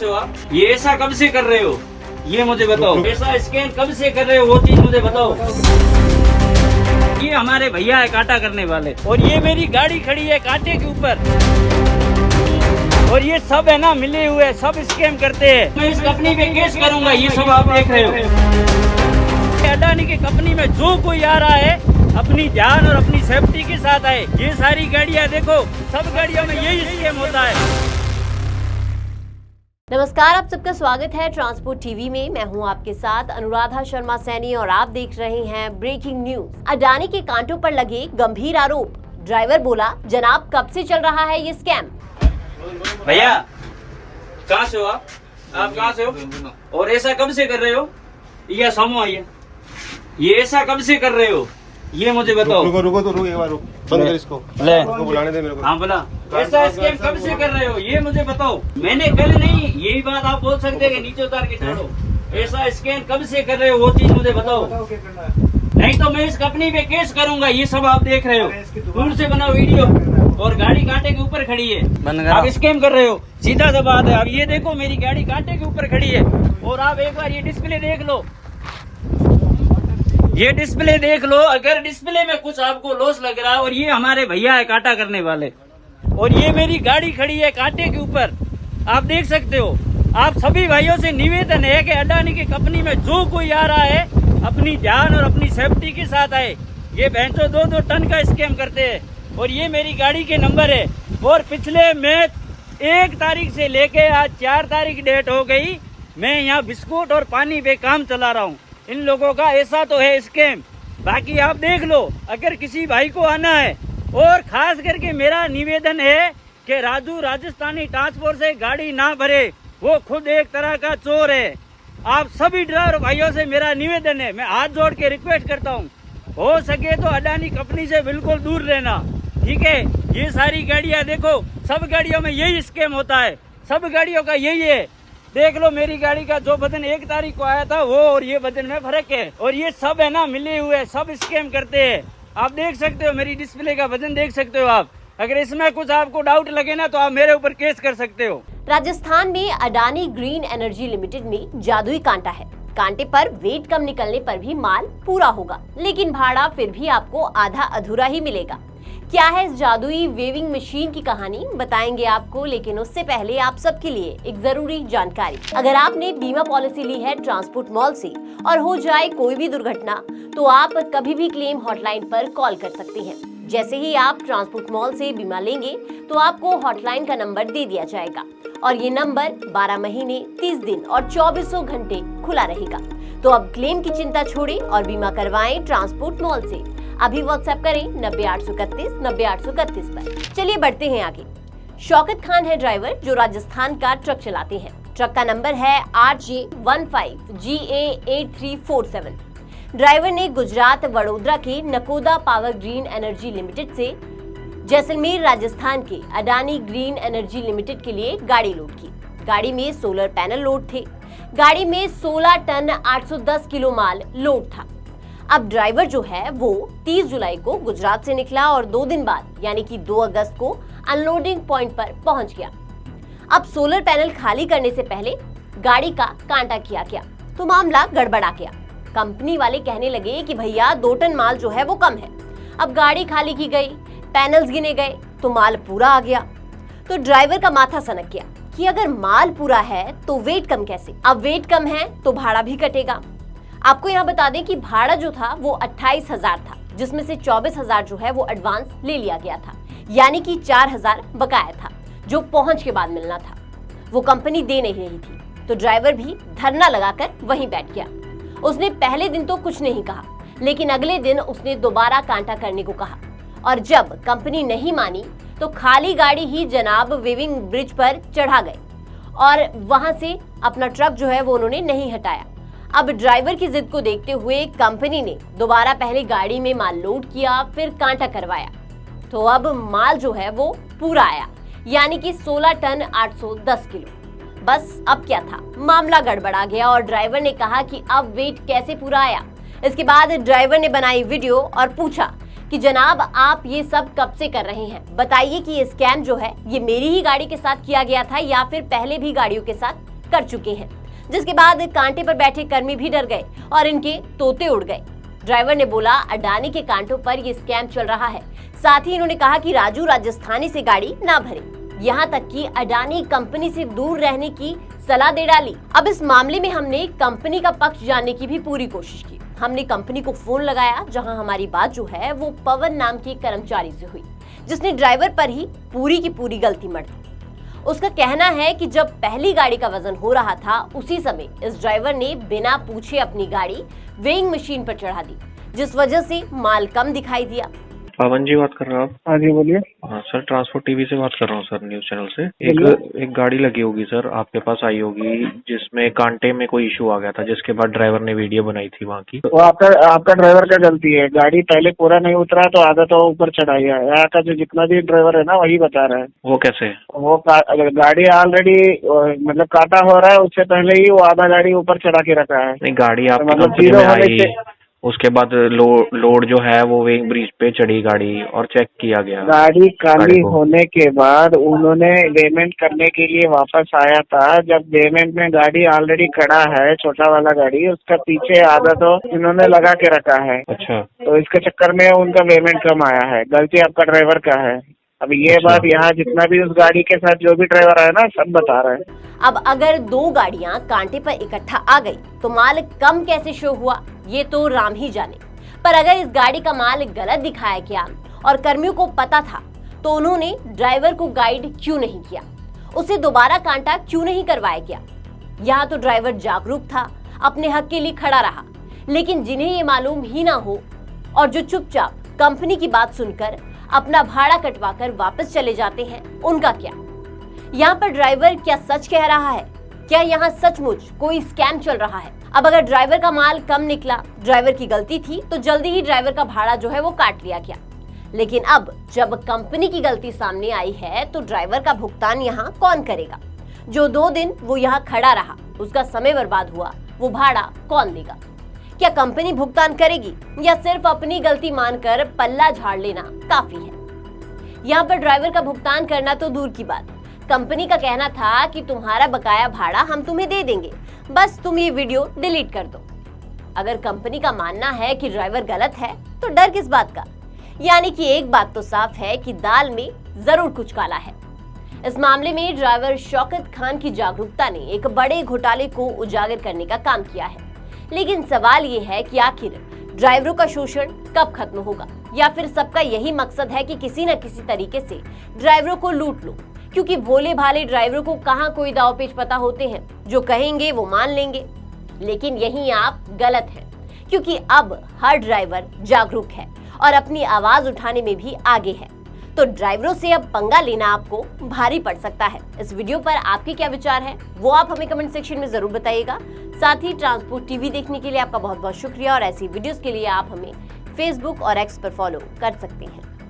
से हो आप? ये ऐसा कब से कर रहे हो ये मुझे बताओ। ऐसा स्कैन कब से कर रहे हो वो चीज मुझे बताओ। ये हमारे भैया है कांटा करने वाले, और ये मेरी गाड़ी खड़ी है कांटे के ऊपर, और ये सब है ना मिले हुए सब स्कैम करते हैं। मैं इस कंपनी पे केस करूंगा, ये सब आप देख रहे हो। अडानी की कंपनी में जो कोई आ रहा है अपनी जान और अपनी सेफ्टी के साथ आए। ये सारी गाड़ियां देखो, सब गाड़ियों में यही स्कैम होता है। नमस्कार, आप सबका स्वागत है ट्रांसपोर्ट टीवी में। मैं हूं आपके साथ अनुराधा शर्मा सैनी और आप देख रहे हैं ब्रेकिंग न्यूज। अडानी के कांटों पर लगे गंभीर आरोप। ड्राइवर बोला, जनाब कब से चल रहा है ये स्कैम। भैया कहाँ से हो आप कहाँ से हो और ऐसा कब से कर रहे हो? ये सामो आइए, ये ऐसा कब से कर रहे हो ये मुझे बताओ। रुको एक बार रुक, बंद कर इसको। ले बुलाने दे मेरे को। हाँ बोला, ऐसा स्कैम कब से कर रहे हो ये मुझे बताओ। मैंने कल नहीं, यही बात आप बोल सकते हैं कि नीचे उतार के चढ़ो। ऐसा स्कैम कब से कर रहे हो वो चीज मुझे बताओ, नहीं तो मैं इस कंपनी पे केस करूंगा। ये सब आप देख रहे हो, दूर से बना वीडियो, और गाड़ी कांटे के ऊपर खड़ी है। आप स्कैम कर रहे हो, सीधा सा बात है। आप ये देखो मेरी गाड़ी कांटे के ऊपर खड़ी है, और आप एक बार ये डिस्प्ले देख लो, ये डिस्प्ले देख लो। अगर डिस्प्ले में कुछ आपको लॉस लग रहा है, और ये हमारे भैया है कांटा करने वाले, और ये मेरी गाड़ी खड़ी है कांटे के ऊपर, आप देख सकते हो। आप सभी भाइयों से निवेदन है कि अडानी की कंपनी में जो कोई आ रहा है अपनी जान और अपनी सेफ्टी के साथ आए। ये भैंसों 2-2 टन का स्कैम करते हैं, और ये मेरी गाड़ी के नंबर है। और पिछले मैं 1 तारीख से लेके आज 4 तारीख डेट हो गई, मैं यहाँ बिस्कुट और पानी पे काम चला रहा हूँ। इन लोगों का ऐसा तो है स्कैम। बाकी आप देख लो, अगर किसी भाई को आना है, और खास करके मेरा निवेदन है कि राजू राजस्थानी ट्रांसपोर्ट से गाड़ी ना भरे, वो खुद एक तरह का चोर है। आप सभी ड्राइवर भाइयों से मेरा निवेदन है, मैं हाथ जोड़ के रिक्वेस्ट करता हूँ, हो सके तो अडानी कंपनी से बिल्कुल दूर रहना, ठीक है। ये सारी गाड़ियाँ देखो, सब गाड़ियों में यही स्कैम होता है, सब गाड़ियों का यही है। देख लो मेरी गाड़ी का जो वजन 1 तारीख को आया था वो और ये वजन में फर्क है, और ये सब है ना मिले हुए सब स्कैम करते हैं। आप देख सकते हो, मेरी डिस्प्ले का वजन देख सकते हो आप। अगर इसमें कुछ आपको डाउट लगे ना तो आप मेरे ऊपर केस कर सकते हो। राजस्थान में अडानी ग्रीन एनर्जी लिमिटेड में जादुई कांटा है। कांटे पर वेट कम निकलने पर भी माल पूरा होगा, लेकिन भाड़ा फिर भी आपको आधा अधूरा ही मिलेगा। क्या है इस जादुई वेविंग मशीन की कहानी, बताएंगे आपको, लेकिन उससे पहले आप सबके लिए एक जरूरी जानकारी। अगर आपने बीमा पॉलिसी ली है ट्रांसपोर्ट मॉल से और हो जाए कोई भी दुर्घटना, तो आप कभी भी क्लेम हॉटलाइन पर कॉल कर सकते हैं। जैसे ही आप ट्रांसपोर्ट मॉल से बीमा लेंगे तो आपको हॉटलाइन का नंबर दे दिया जाएगा, और ये नंबर 12 महीने 30 दिन और 2400 घंटे खुला रहेगा। तो अब क्लेम की चिंता छोड़ें और बीमा करवाएं ट्रांसपोर्ट मॉल से। अभी व्हाट्सएप करें 9831 9831 पर। चलिए बढ़ते हैं आगे। शौकत खान है ड्राइवर जो राजस्थान का ट्रक चलाते हैं। ट्रक का नंबर है RJ15GA8347। ड्राइवर ने गुजरात वडोदरा के नकोदा पावर ग्रीन एनर्जी लिमिटेड से जैसलमेर राजस्थान के अडानी ग्रीन एनर्जी लिमिटेड के लिए गाड़ी लोड की। गाड़ी में सोलर पैनल लोड थे। गाड़ी में 16 टन 810 किलो माल लोड था। अब ड्राइवर जो है वो 30 जुलाई को गुजरात से निकला और 2 दिन बाद यानी कि 2 अगस्त को अनलोडिंग पॉइंट पर पहुंच गया। अब सोलर पैनल खाली करने से पहले गाड़ी का कांटा किया गया तो मामला गड़बड़ा गया। कंपनी वाले कहने लगे कि भैया 2 टन माल जो है वो कम है। अब गाड़ी खाली की गई, पैनल्स गिने गए तो माल पूरा आ गया। तो ड्राइवर का माथा सनक गया कि अगर माल पूरा है तो वेट कम कैसे। अब वेट कम है तो भाड़ा भी कटेगा। आपको यहाँ बता दें कि भाड़ा जो था वो 28,000 था, जिसमें से 24,000 जो है वो एडवांस ले लिया गया था, यानी कि 4,000 बकाया था जो पहुंच के बाद मिलना था। वो कंपनी दे नहीं रही थी, तो ड्राइवर भी धरना लगाकर वहीं बैठ गया। उसने पहले दिन तो कुछ नहीं कहा, लेकिन अगले दिन उसने दोबारा कांटा करने को कहा, और जब कंपनी नहीं मानी तो खाली गाड़ी ही जनाब वेविंग ब्रिज पर चढ़ा गए, और वहां से अपना ट्रक जो है वो उन्होंने नहीं हटाया। अब ड्राइवर की जिद को देखते हुए कंपनी ने दोबारा पहले गाड़ी में माल लोड किया, फिर कांटा करवाया, तो अब माल जो है वो पूरा आया, यानी कि 16 टन 810 किलो। बस अब क्या था, मामला गड़बड़ा गया और ड्राइवर ने कहा कि अब वेट कैसे पूरा आया। इसके बाद ड्राइवर ने बनाई वीडियो और पूछा कि जनाब आप ये सब कब से कर रहे हैं, बताइए कि ये स्कैम जो है ये मेरी ही गाड़ी के साथ किया गया था या फिर पहले भी गाड़ियों के साथ कर चुके हैं, जिसके बाद कांटे पर बैठे कर्मी भी डर गए और इनके तोते उड़ गए। ड्राइवर ने बोला अडानी के कांटों पर ये स्कैम चल रहा है। साथ ही इन्होंने कहा कि राजू राजस्थानी से गाड़ी ना भरे, यहाँ तक कि अडानी कंपनी से दूर रहने की सलाह दे डाली। अब इस मामले में हमने कंपनी का पक्ष जानने की भी पूरी कोशिश की। हमने कंपनी को फोन लगाया, जहां हमारी बात जो है वो पवन नाम के कर्मचारी से हुई, जिसने ड्राइवर पर ही पूरी की पूरी गलती मढ़ दी। उसका कहना है कि जब पहली गाड़ी का वजन हो रहा था, उसी समय इस ड्राइवर ने बिना पूछे अपनी गाड़ी वेइंग मशीन पर चढ़ा दी, जिस वजह से माल कम दिखाई दिया। पवन जी बात कर रहे हो आप? हाँ जी बोलिए। हाँ सर, ट्रांसपोर्ट टीवी से बात कर रहा हूँ सर, न्यूज चैनल से। एक गाड़ी लगी होगी सर, आपके पास आई होगी, जिसमें कांटे में कोई इशू आ गया था, जिसके बाद ड्राइवर ने वीडियो बनाई थी वहाँ की। वो आपका ड्राइवर का गलती है। गाड़ी पहले पूरा नहीं उतरा तो आधा तो ऊपर चढ़ाई है। यहाँ का जो जितना भी ड्राइवर है ना वही बता रहा है। वो कैसे? वो गाड़ी ऑलरेडी मतलब काटा हो रहा है, उससे पहले ही वो आधा गाड़ी ऊपर चढ़ा के रखा है। नहीं, गाड़ी आपकी मतलब कंपनी में आई, उसके बाद लोड जो है वो वेइंग ब्रिज पे चढ़ी गाड़ी और चेक किया गया। गाड़ी खाली होने के बाद उन्होंने पेमेंट करने के लिए वापस आया था। जब पेमेंट में गाड़ी ऑलरेडी खड़ा है, छोटा वाला गाड़ी, उसका पीछे आधा तो इन्होंने लगा के रखा है। अच्छा, तो इसके चक्कर में उनका पेमेंट कम आया है। गलती आपका ड्राइवर का है। अब ये बात यहाँ जितना भी उस गाड़ी के साथ जो भी ड्राइवर है ना, सब बता रहे हैं। अब अगर दो गाड़ियां कांटे पर इकट्ठा आ गई तो माल कम कैसे शो हुआ, ये तो राम ही जाने। पर अगर इस गाड़ी का माल गलत दिखाया गया और कर्मियों को पता था, तो उन्होंने ड्राइवर को गाइड क्यों नहीं किया, उसे दोबारा कांटा क्यों नहीं करवाया गया। यहाँ तो ड्राइवर जागरूक था, अपने हक के लिए खड़ा रहा। लेकिन जिन्हें ये मालूम ही ना हो और जो चुपचाप कंपनी की बात सुनकर अपना भाड़ा कटवाकर वापस चले जाते हैं, उनका क्या? यहाँ पर ड्राइवर क्या सच कह रहा है? क्या यहाँ सचमुच कोई स्कैम चल रहा है? अब अगर ड्राइवर का माल कम निकला, ड्राइवर की गलती थी, तो जल्दी ही ड्राइवर का भाड़ा जो है वो काट लिया गया। लेकिन अब जब कंपनी की गलती सामने आई है, तो ड्राइवर का भुगतान यहाँ कौन करेगा? जो 2 दिन वो यहाँ खड़ा रहा, उसका समय बर्बाद हुआ, वो भाड़ा कौन देगा? क्या कंपनी भुगतान करेगी या सिर्फ अपनी गलती मानकर पल्ला झाड़ लेना काफी है? यहाँ पर ड्राइवर का भुगतान करना तो दूर की बात, कंपनी का कहना था कि तुम्हारा बकाया भाड़ा हम तुम्हें दे देंगे, बस तुम ये वीडियो डिलीट कर दो। अगर कंपनी का मानना है कि ड्राइवर गलत है, तो डर किस बात का? यानी कि एक बात तो साफ है कि दाल में जरूर कुछ काला है। इस मामले में ड्राइवर शौकत खान की जागरूकता ने एक बड़े घोटाले को उजागर करने का काम किया है। लेकिन सवाल ये है कि आखिर ड्राइवरों का शोषण कब खत्म होगा, या फिर सबका यही मकसद है कि किसी न किसी तरीके से ड्राइवरों को लूट लो? क्योंकि भोले भाले ड्राइवरों को कहाँ कोई दाव पेच पता होते हैं, जो कहेंगे वो मान लेंगे। लेकिन यहीं आप गलत हैं, क्योंकि अब हर ड्राइवर जागरूक है और अपनी आवाज उठाने में भी आगे है। तो ड्राइवरों से अब पंगा लेना आपको भारी पड़ सकता है। इस वीडियो पर आपके क्या विचार हैं, वो आप हमें कमेंट सेक्शन में जरूर बताइएगा। साथ ही ट्रांसपोर्ट टीवी देखने के लिए आपका बहुत बहुत शुक्रिया, और ऐसी वीडियोस के लिए आप हमें फेसबुक और एक्स पर फॉलो कर सकते हैं।